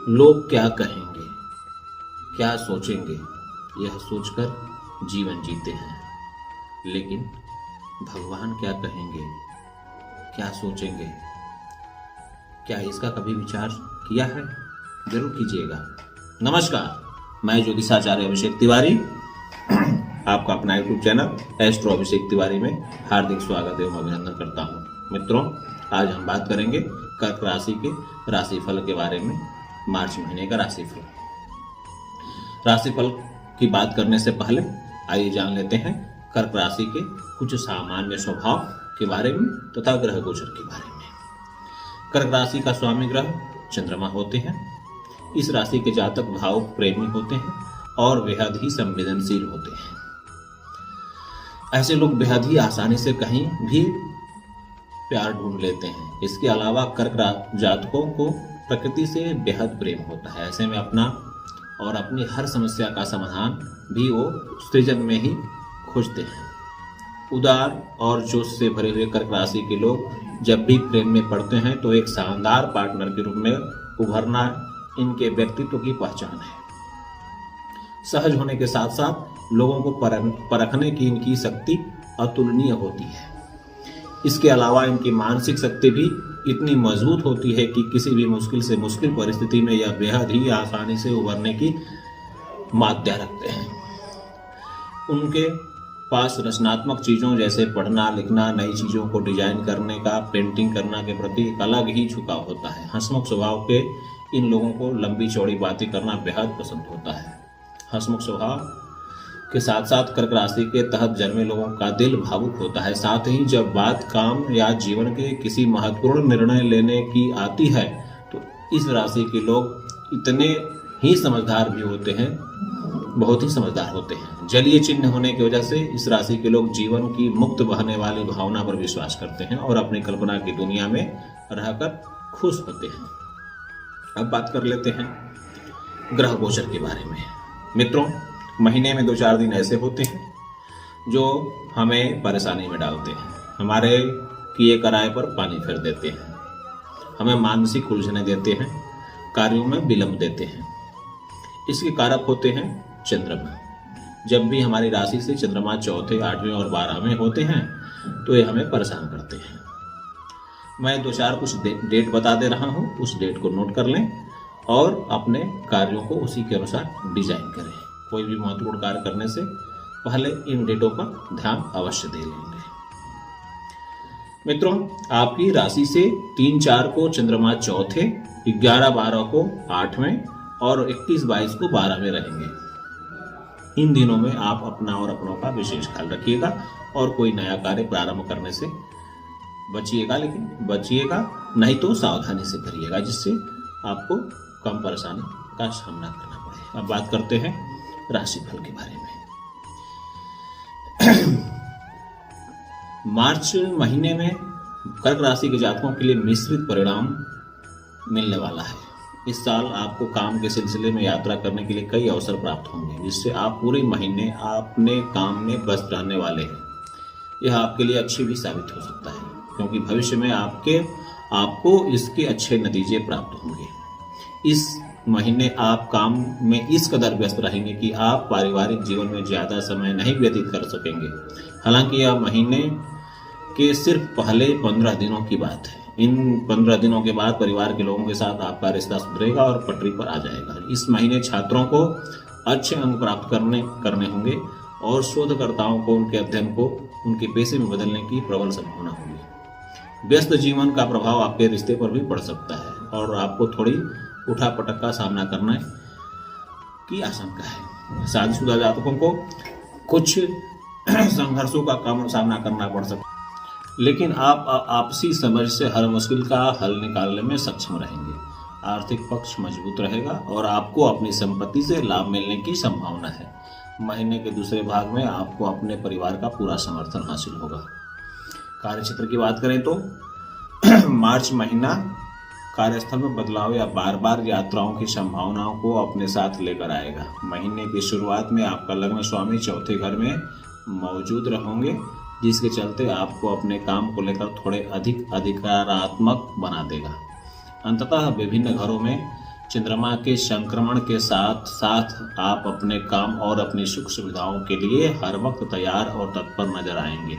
लोग क्या कहेंगे, क्या सोचेंगे, यह सोचकर जीवन जीते हैं। लेकिन भगवान क्या कहेंगे, क्या सोचेंगे, क्या इसका कभी विचार किया है? जरूर कीजिएगा। नमस्कार, मैं ज्योतिषाचार्य अभिषेक तिवारी आपका अपना YouTube channel astro Abhishek Tiwari में हार्दिक स्वागत एवं अभिनंदन करता हूं। मित्रों, आज हम बात करेंगे कर्क राशि के राशिफल के बारे में। मार्च महीने का राशिफल की बात करने से पहले आइए जान लेते हैं कर्क राशि के कुछ सामान्य स्वभाव के बारे में तथा ग्रह गोचर के बारे में। कर्क राशि का स्वामी ग्रह चंद्रमा होते हैं। इस राशि के जातक भावुक प्रेमी होते हैं और बेहद ही संवेदनशील होते हैं। ऐसे लोग बेहद ही आसानी से कहीं भी प्यार ढूंढ लेते हैं। इसके अलावा कर्क जातकों को प्रकृति से बेहद प्रेम होता है। ऐसे में अपना और अपनी हर समस्या का समाधान भी वो सृजन में ही खोजते हैं। उदार और जोश से भरे हुए कर्क राशि के लोग जब भी प्रेम में पड़ते हैं तो एक शानदार पार्टनर के रूप में उभरना इनके व्यक्तित्व की पहचान है। सहज होने के साथ साथ लोगों को परखने की इनकी शक्ति अतुलनीय होती है। इसके अलावा इनकी मानसिक शक्ति भी इतनी मजबूत होती है कि किसी भी मुश्किल से मुश्किल परिस्थिति में यह बेहद ही आसानी से उभरने की मात्या रखते हैं। उनके पास रचनात्मक चीज़ों जैसे पढ़ना, लिखना, नई चीज़ों को डिजाइन करने का, पेंटिंग करना के प्रति एक अलग ही झुकाव होता है। हंसमुख स्वभाव के इन लोगों को लंबी चौड़ी बातें करना बेहद पसंद होता है। हंसमुख स्वभाव के साथ साथ कर्क राशि के तहत जन्मे लोगों का दिल भावुक होता है। साथ ही जब बात काम या जीवन के किसी महत्वपूर्ण निर्णय लेने की आती है तो इस राशि के लोग इतने ही समझदार भी होते हैं, बहुत ही समझदार होते हैं। जलीय चिन्ह होने की वजह से इस राशि के लोग जीवन की मुक्त बहने वाली भावना पर विश्वास करते हैं और अपनी कल्पना की दुनिया में रहकर खुश होते हैं। अब बात कर लेते हैं ग्रह गोचर के बारे में। मित्रों, महीने में 2-4 दिन ऐसे होते हैं जो हमें परेशानी में डालते हैं, हमारे किए कराए पर पानी फेर देते हैं, हमें मानसिक उलझने देते हैं, कार्यों में विलंब देते हैं। इसके कारक होते हैं चंद्रमा। जब भी हमारी राशि से चंद्रमा चौथे, 8वें और 12वें होते हैं तो ये हमें परेशान करते हैं। मैं 2-4 कुछ डेट बता दे रहा हूँ, उस डेट को नोट कर लें और अपने कार्यों को उसी के अनुसार डिजाइन करें। कोई भी महत्वपूर्ण कार्य करने से पहले इन डेटों का ध्यान अवश्य दे लेंगे। मित्रों, आपकी राशि से 3-4 को चंद्रमा चौथे, 11-12 को 8वें और 21-22 को 12वें रहेंगे। इन दिनों में आप अपना और अपनों का विशेष ख्याल रखिएगा और कोई नया कार्य प्रारंभ करने से बचिएगा, लेकिन बचिएगा नहीं तो सावधानी से करिएगा, जिससे आपको कम परेशानी का सामना करना पड़े। अब बात करते हैं राशिफल के बारे में। मार्च महीने में कर्क राशि के जातकों के लिए मिश्रित परिणाम मिलने वाला है। इस साल आपको काम के सिलसिले में यात्रा करने के लिए कई अवसर प्राप्त होंगे, जिससे आप पूरे महीने अपने काम में व्यस्त रहने वाले हैं। यह आपके लिए अच्छी भी साबित हो सकता है, क्योंकि भविष्य में आपको इसके अच्छे नतीजे प्राप्त होंगे। इस महीने आप काम में इस कदर व्यस्त रहेंगे कि आप पारिवारिक जीवन में ज़्यादा समय नहीं व्यतीत कर सकेंगे। हालांकि यह महीने के सिर्फ पहले 15 दिनों की बात है। इन 15 दिनों के बाद परिवार के लोगों के साथ आपका रिश्ता सुधरेगा और पटरी पर आ जाएगा। इस महीने छात्रों को अच्छे अंक प्राप्त करने होंगे और शोधकर्ताओं को उनके अध्ययन को उनके पेशे में बदलने की प्रबल संभावना होगी। व्यस्त जीवन का प्रभाव आपके रिश्ते पर भी पड़ सकता है और आपको थोड़ी उठापटक का सामना करने की आशंका है। शादीशुदा जातकों को कुछ संघर्षों का कम सामना करना पड़ सकता है, लेकिन आप आपसी समझ से हर मुश्किल का हल निकालने में सक्षम रहेंगे। आर्थिक पक्ष मजबूत रहेगा और आपको अपनी संपत्ति से लाभ मिलने की संभावना है। महीने के दूसरे भाग में आपको अपने परिवार का पूरा समर्थन हासिल होगा। कार्यक्षेत्र की बात करें तो मार्च महीना कार्यस्थल में बदलाव या बार बार यात्राओं की संभावनाओं को अपने साथ लेकर आएगा। महीने की शुरुआत में आपका लग्न स्वामी चौथे घर में मौजूद रहेंगे, जिसके चलते आपको अपने काम को लेकर थोड़े अधिक अधिकारात्मक बना देगा। अंततः विभिन्न घरों में चंद्रमा के संक्रमण के साथ साथ आप अपने काम और अपनी सुख सुविधाओं के लिए हर वक्त तैयार और तत्पर नजर आएंगे।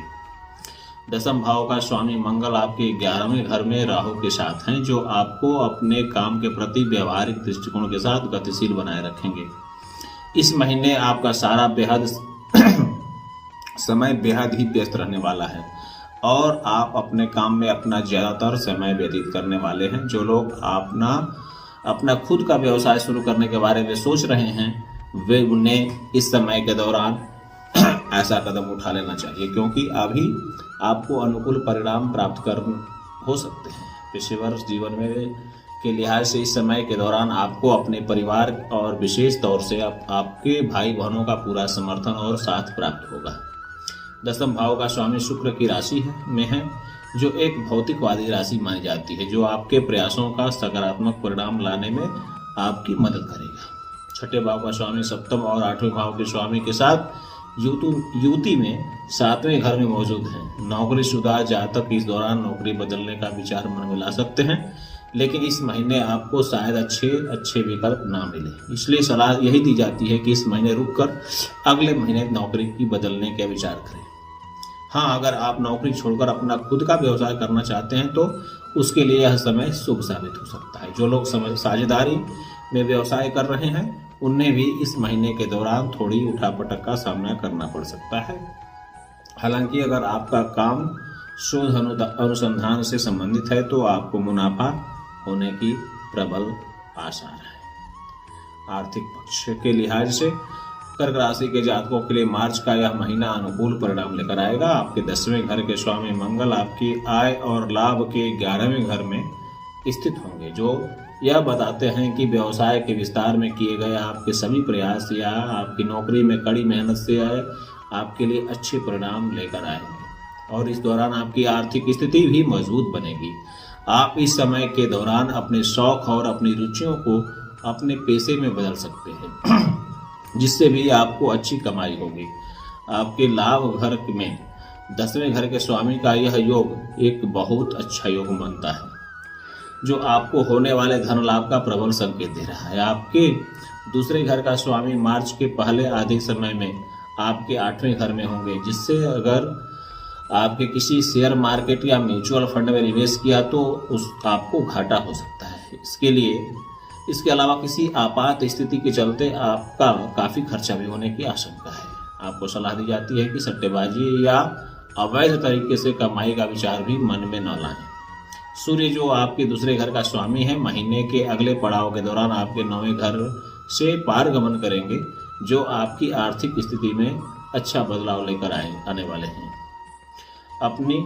दसम भाव का स्वामी मंगल आपके 11वें घर में राहु के साथ हैं, जो आपको अपने काम के प्रति व्यवहारिक दृष्टिकोण के साथ गतिशील बनाए रखेंगे। इस महीने आपका सारा समय बेहद ही व्यस्त रहने वाला है और आप अपने काम में अपना ज्यादातर समय व्यतीत करने वाले हैं। जो लोग अपना खुद का व्यवसाय शुरू करने के बारे में सोच रहे हैं, वे उन्हें इस समय के दौरान ऐसा कदम उठा लेना चाहिए, क्योंकि अभी आपको अनुकूल परिणाम प्राप्त हो सकते हैं। पेशेवर जीवन में के लिहाज से इस समय के दौरान आपको अपने परिवार और विशेष तौर से आपके भाई बहनों का पूरा समर्थन और साथ प्राप्त होगा। दसम भाव का स्वामी शुक्र की राशि में है, जो एक भौतिकवादी राशि मानी जाती है, जो आपके प्रयासों का सकारात्मक परिणाम लाने में आपकी मदद करेगा। छठे भाव का स्वामी सप्तम और 8वें भाव के स्वामी के साथ युति में 7वें घर में मौजूद है। नौकरीशुदा जातक इस दौरान नौकरी बदलने का विचार मन में ला सकते हैं, लेकिन इस महीने आपको शायद अच्छे विकल्प ना मिले। इसलिए सलाह यही दी जाती है कि इस महीने रुककर अगले महीने नौकरी की बदलने का विचार करें। हाँ, अगर आप नौकरी छोड़कर अपना खुद का व्यवसाय करना चाहते हैं तो उसके लिए यह समय शुभ साबित हो सकता है। जो लोग साझेदारी में व्यवसाय कर रहे हैं, उन्हें भी इस महीने के दौरान थोड़ी उठापटक का सामना करना पड़ सकता है। हालांकि अगर आपका काम शोध अनुसंधान से संबंधित है तो आपको मुनाफा होने की प्रबल आशा है। आर्थिक पक्ष के लिहाज से कर्क राशि के जातकों के लिए मार्च का यह महीना अनुकूल परिणाम लेकर आएगा। आपके 10वें घर के स्वामी मंगल आपकी आय और लाभ के 11वें घर में स्थित होंगे, जो यह बताते हैं कि व्यवसाय के विस्तार में किए गए आपके सभी प्रयास या आपकी नौकरी में कड़ी मेहनत से आपके लिए अच्छे परिणाम लेकर आएंगे और इस दौरान आपकी आर्थिक स्थिति भी मजबूत बनेगी। आप इस समय के दौरान अपने शौक और अपनी रुचियों को अपने पेशे में बदल सकते हैं, जिससे भी आपको अच्छी कमाई होगी। आपके लाभ घर में 10वें घर के स्वामी का यह योग एक बहुत अच्छा योग मानता है, जो आपको होने वाले धन लाभ का प्रबल संकेत दे रहा है। आपके दूसरे घर का स्वामी मार्च के पहले आधे समय में आपके 8वें घर में होंगे, जिससे अगर आपके किसी शेयर मार्केट या म्यूचुअल फंड में निवेश किया तो आपको घाटा हो सकता है। इसके अलावा किसी आपात स्थिति के चलते आपका काफ़ी खर्चा भी होने की आशंका है। आपको सलाह दी जाती है कि सट्टेबाजी या अवैध तरीके से कमाई का विचार भी मन में न लाएं। सूर्य, जो आपके दूसरे घर का स्वामी है, महीने के अगले पड़ाव के दौरान आपके 9वें घर से पारगमन करेंगे, जो आपकी आर्थिक स्थिति में अच्छा बदलाव लेकर आने वाले हैं। अपनी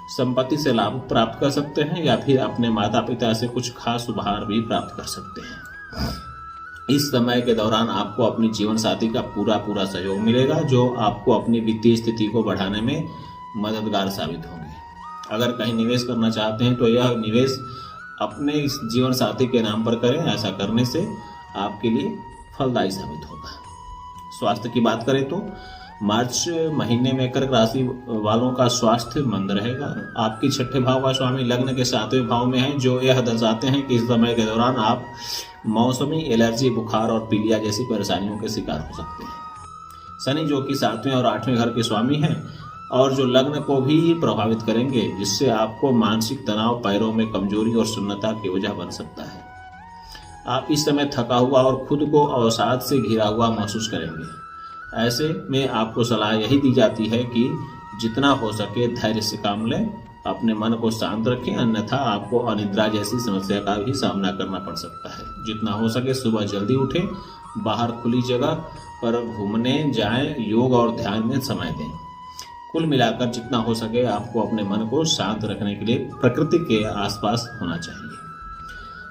संपत्ति से लाभ प्राप्त कर सकते हैं या फिर अपने माता पिता से कुछ खास उपहार भी प्राप्त कर सकते हैं। इस समय के दौरान आपको अपनी जीवन साथी का पूरा सहयोग मिलेगा, जो आपको अपनी वित्तीय स्थिति को बढ़ाने में मददगार साबित होंगे। अगर कहीं निवेश करना चाहते हैं तो यह निवेश अपने इस जीवन साथी के नाम पर करें। ऐसा करने से आपके लिए फलदायी साबित होगा। स्वास्थ्य की बात करें तो मार्च महीने में कर्क राशि वालों का स्वास्थ्य मंद रहेगा। आपकी 6ठे भाव का स्वामी लग्न के 7वें भाव में है, जो यह दर्शाते हैं कि इस समय के दौरान आप मौसमी एलर्जी, बुखार और पीलिया जैसी परेशानियों के शिकार हो सकते हैं। शनि, जो कि 7वें और 8वें घर के स्वामी हैं और जो लग्न को भी प्रभावित करेंगे, जिससे आपको मानसिक तनाव, पैरों में कमजोरी और सुन्नता की वजह बन सकता है। आप इस समय थका हुआ और खुद को अवसाद से घिरा हुआ महसूस करेंगे। ऐसे में आपको सलाह यही दी जाती है कि जितना हो सके धैर्य से काम लें, अपने मन को शांत रखें, अन्यथा आपको अनिद्रा जैसी समस्या का भी सामना करना पड़ सकता है। जितना हो सके सुबह जल्दी उठें, बाहर खुली जगह पर घूमने जाएं, योग और ध्यान में समय दें। कुल मिलाकर जितना हो सके आपको अपने मन को शांत रखने के लिए प्रकृति के आसपास होना चाहिए।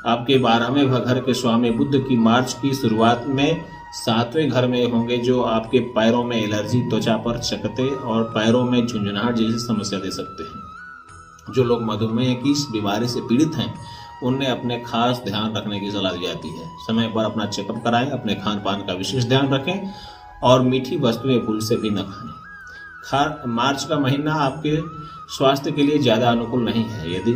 आपके 12वें घर के स्वामी बुध की मार्च की शुरुआत में 7वें घर में होंगे, जो आपके पैरों में एलर्जी, त्वचा पर चकत्ते और पैरों में झुंझुनाहट जैसी समस्या दे सकते हैं। जो लोग मधुमेह की इस बीमारी से पीड़ित हैं, उन्हें अपने खास ध्यान रखने की सलाह दी जाती है। समय पर अपना चेकअप कराएं, अपने खान पान का विशेष ध्यान रखें और मीठी वस्तुएं भूल से भी न खाएं। मार्च का महीना आपके स्वास्थ्य के लिए ज़्यादा अनुकूल नहीं है। यदि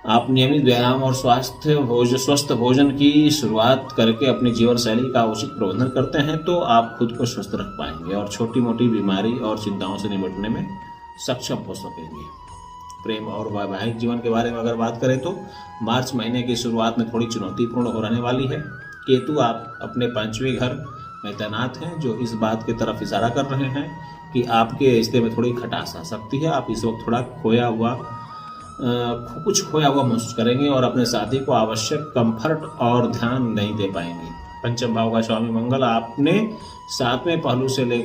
आप नियमित व्यायाम और स्वस्थ भोजन की शुरुआत करके अपनी जीवन शैली का उचित प्रबंधन करते हैं तो आप खुद को स्वस्थ रख पाएंगे और छोटी मोटी बीमारी और चिंताओं से निपटने में सक्षम हो सकेंगे। प्रेम और वैवाहिक जीवन के बारे में अगर बात करें तो मार्च महीने की शुरुआत में थोड़ी चुनौतीपूर्ण हो रहने वाली है। केतु आप अपने 5वें घर में तैनात हैं, जो इस बात की तरफ इशारा कर रहे हैं कि आपके रिश्ते में थोड़ी खटास आ सकती है। आप इस वक्त थोड़ा कुछ खोया हुआ महसूस करेंगे और अपने साथी को आवश्यक कंफर्ट और ध्यान नहीं दे पाएंगे। पंचम भाव का स्वामी मंगल आपने 7वें पहलू से ले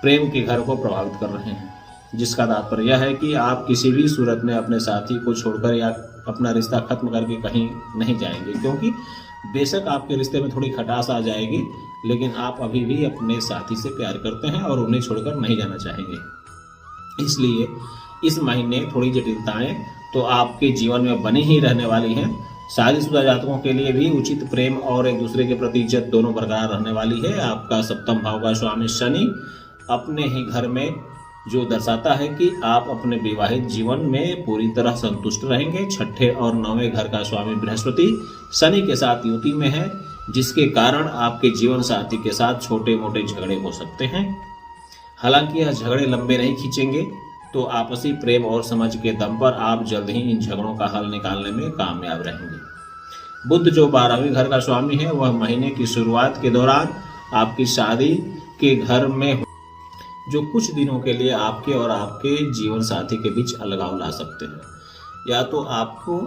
प्रेम के घर को प्रभावित कर रहे हैं, जिसका तात्पर्य यह है कि आप किसी भी सूरत में अपने साथी को छोड़कर या अपना रिश्ता खत्म करके कहीं नहीं जाएंगे, क्योंकि बेशक आपके रिश्ते में थोड़ी खटास आ जाएगी, लेकिन आप अभी भी अपने साथी से प्यार करते हैं और उन्हें छोड़कर नहीं जाना चाहेंगे। इसलिए इस महीने थोड़ी जटिलताएं तो आपके जीवन में बनी ही रहने वाली हैं। शादीशुदा जातकों के लिए भी उचित प्रेम और एक दूसरे के प्रति इज्जत दोनों बरकरार रहने वाली है। आपका 7वें भाव का स्वामी शनि अपने ही घर में, जो दर्शाता है कि आप अपने विवाहित जीवन में पूरी तरह संतुष्ट रहेंगे। 6ठे और 9वें घर का स्वामी बृहस्पति शनि के साथ युति में है, जिसके कारण आपके जीवन साथी के साथ छोटे मोटे झगड़े हो सकते हैं। हालांकि यह झगड़े लंबे नहीं खींचेंगे, तो आपसी प्रेम और समझ के दम पर आप जल्द ही इन झगड़ों का हल निकालने में कामयाब रहेंगे। बुध जो 12वें घर का स्वामी है, वह महीने की शुरुआत के दौरान आपकी शादी के घर में जो कुछ दिनों के लिए आपके और आपके जीवन साथी के बीच अलगाव ला सकते हैं। या तो आपको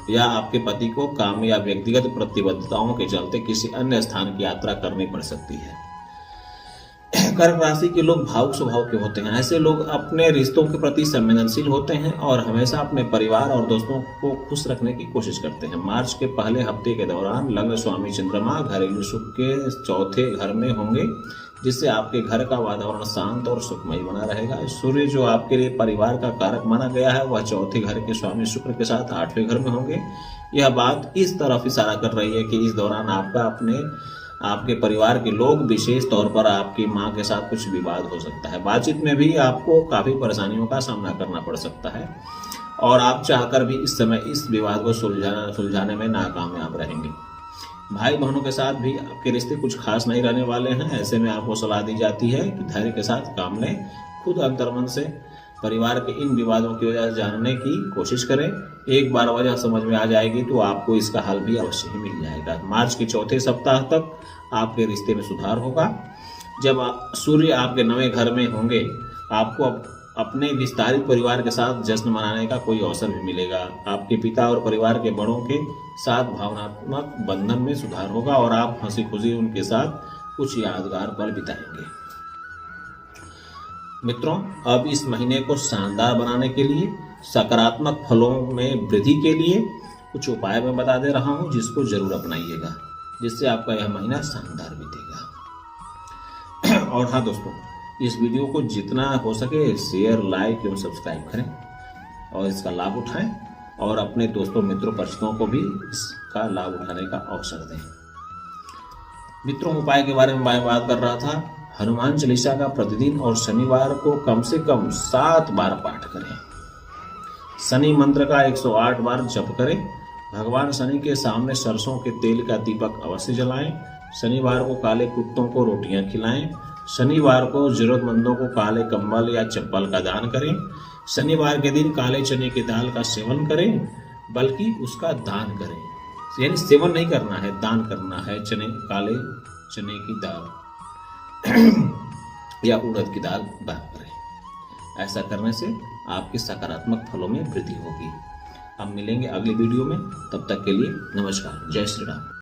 या आपके पति को काम या व्यक्तिगत प्रतिबद्धताओं के चलते किसी अन्य स्थान की यात्रा करनी पड़ सकती है। कर्क राशि के लोग भावुक स्वभाव के होते हैं। ऐसे लोग अपने रिश्तों के प्रति संवेदनशील होते हैं और हमेशा अपने परिवार और दोस्तों को खुश रखने की कोशिश करते हैं। मार्च के पहले हफ्ते के दौरान लग्न स्वामी चंद्रमा घरेलू सुख के 4थे घर में होंगे, जिससे आपके घर का वातावरण शांत और सुखमय बना रहेगा। सूर्य जो आपके लिए परिवार का कारक माना गया है, वह 4थे घर के स्वामी शुक्र के साथ 8वें घर में होंगे। यह बात इस तरफ इशारा कर रही है कि इस दौरान आपके परिवार के लोग, विशेष तौर पर आपकी मां के साथ कुछ विवाद हो सकता है। बातचीत में भी आपको काफी परेशानियों का सामना करना पड़ सकता है और आप चाहकर भी इस समय इस विवाद को सुलझाने में नाकामयाब रहेंगे। भाई बहनों के साथ भी आपके रिश्ते कुछ खास नहीं रहने वाले हैं। ऐसे में आपको सलाह दी जाती है कि धैर्य के साथ काम लें। खुद अंतर्मन से परिवार के इन विवादों की वजह जानने की कोशिश करें। एक बार वजह समझ में आ जाएगी तो आपको इसका हल भी अवश्य ही मिल जाएगा। मार्च के 4थे सप्ताह तक आपके रिश्ते में सुधार होगा। जब सूर्य आपके 9वें घर में होंगे, आपको अपने विस्तारित परिवार के साथ जश्न मनाने का कोई अवसर भी मिलेगा। आपके पिता और परिवार के बड़ों के साथ भावनात्मक बंधन में सुधार होगा और आप हंसी खुशी उनके साथ कुछ यादगार पल बिताएंगे। मित्रों, अब इस महीने को शानदार बनाने के लिए, सकारात्मक फलों में वृद्धि के लिए कुछ उपाय मैं बता दे रहा हूं, जिसको जरूर अपनाइएगा, जिससे आपका यह महीना शानदार बीतेगा। और हाँ दोस्तों, इस वीडियो को जितना हो सके शेयर, लाइक एवं सब्सक्राइब करें और इसका लाभ उठाएं और अपने दोस्तों, मित्रों, परिचितों को भी इसका लाभ उठाने का अवसर दें। मित्रों, उपाय के बारे में मैं बात कर रहा था। हनुमान चालीसा का प्रतिदिन और शनिवार को कम से कम 7 बार पाठ करें। शनि मंत्र का 108 बार जप करें। भगवान शनि के सामने सरसों के तेल का दीपक अवश्य जलाएं। शनिवार को काले कुत्तों को रोटियां खिलाएं। शनिवार को जरूरतमंदों को काले कंबल या चप्पल का दान करें। शनिवार के दिन काले चने की दाल का सेवन करें, बल्कि उसका दान करें। यानी सेवन नहीं करना है, दान करना है। काले चने की दाल या उड़द की दाल दान करें। ऐसा करने से आपके सकारात्मक फलों में वृद्धि होगी। हम मिलेंगे अगली वीडियो में, तब तक के लिए नमस्कार। जय श्री राम।